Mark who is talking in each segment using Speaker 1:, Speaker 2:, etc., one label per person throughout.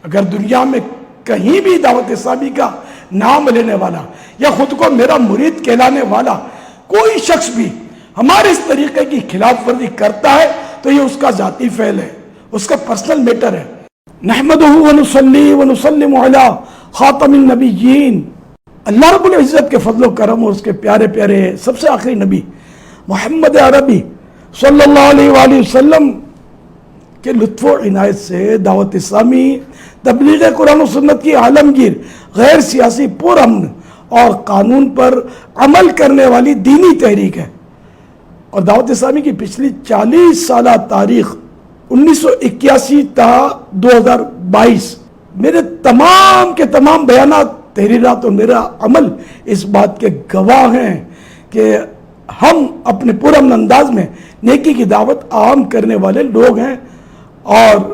Speaker 1: اگر دنیا میں کہیں بھی دعوت اسلامی کا نام لینے والا یا خود کو میرا مرید کہلانے والا کوئی شخص بھی ہمارے اس طریقے کی خلاف ورزی کرتا ہے تو یہ اس کا ذاتی فعل ہے، اس کا پرسنل میٹر ہے۔ نحمدہ ونصلی ونسلم علی خاتم النبیین، اللہ رب العزت کے فضل و کرم اور اس کے پیارے پیارے سب سے آخری نبی محمد عربی صلی اللہ علیہ وآلہ وسلم کے لطف و عنایت سے دعوت اسلامی تبلیغ قرآن و سنت کی عالمگیر غیر سیاسی پرامن اور قانون پر عمل کرنے والی دینی تحریک ہے، اور دعوت اسلامی کی پچھلی 40 سالہ تاریخ 1981 تا 2022 میرے تمام کے تمام بیانات، تحریرات اور میرا عمل اس بات کے گواہ ہیں کہ ہم اپنے پرامن انداز میں نیکی کی دعوت عام کرنے والے لوگ ہیں، اور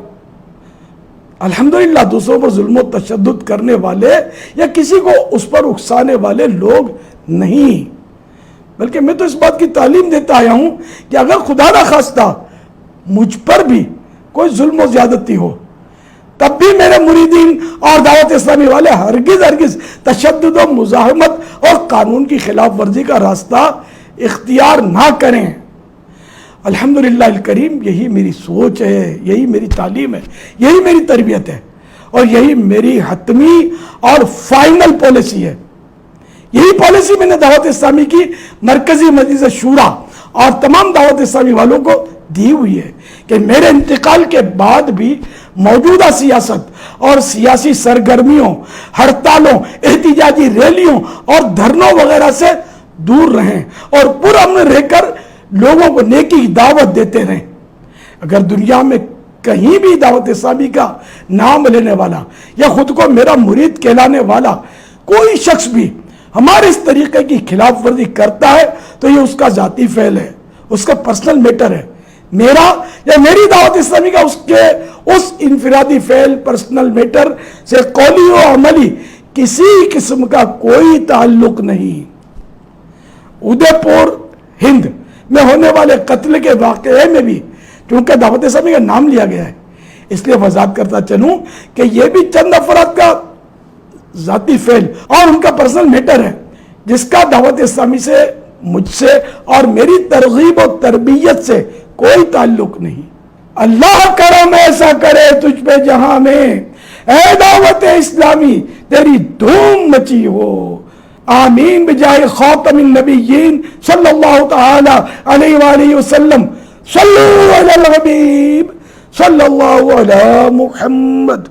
Speaker 1: الحمدللہ دوسروں پر ظلم و تشدد کرنے والے یا کسی کو اس پر اکسانے والے لوگ نہیں، بلکہ میں تو اس بات کی تعلیم دیتا آیا ہوں کہ اگر خدا نہ خواستہ مجھ پر بھی کوئی ظلم و زیادتی ہو تب بھی میرے مریدین اور دعوت اسلامی والے ہرگز تشدد و مزاحمت اور قانون کی خلاف ورزی کا راستہ اختیار نہ کریں۔ الحمدللہ الکریم یہی میری سوچ ہے، یہی میری تعلیم ہے، یہی میری تربیت ہے، اور یہی میری حتمی اور فائنل پالیسی ہے۔ یہی پالیسی میں نے دعوت اسلامی کی مرکزی مجلس شورا اور تمام دعوت اسلامی والوں کو دی ہوئی ہے کہ میرے انتقال کے بعد بھی موجودہ سیاست اور سیاسی سرگرمیوں، ہڑتالوں، احتجاجی ریلیوں اور دھرنوں وغیرہ سے دور رہیں اور پرامن رہ کر لوگوں کو نیکی کی دعوت دیتے رہیں۔ اگر دنیا میں کہیں بھی دعوت اسلامی کا نام لینے والا یا خود کو میرا مرید کہلانے والا کوئی شخص بھی ہمارے اس طریقے کی خلاف ورزی کرتا ہے تو یہ اس کا ذاتی فعل ہے، اس کا پرسنل میٹر ہے۔ میرا یا میری دعوت اسلامی کا اس انفرادی فعل، پرسنل میٹر سے قولی و عملی کسی قسم کا کوئی تعلق نہیں۔ ادے پور ہند میں ہونے والے قتل کے واقعے میں بھی چونکہ دعوت اسلامی کا نام لیا گیا ہے، اس لیے وضاحت کرتا چلوں کہ یہ بھی چند افراد کا ذاتی فعل اور ان کا پرسنل میٹر ہے، جس کا دعوت اسلامی سے، مجھ سے اور میری ترغیب و تربیت سے کوئی تعلق نہیں۔ اللہ کرم ایسا کرے تجھ پہ جہاں میں، اے دعوت اسلامی تیری دھوم مچی ہو، آمین بجائے خاتم النبیین صلی اللہ تعالی علیہ وآلہ وسلم۔ صلو علی الحبیب صلی اللہ علی محمد۔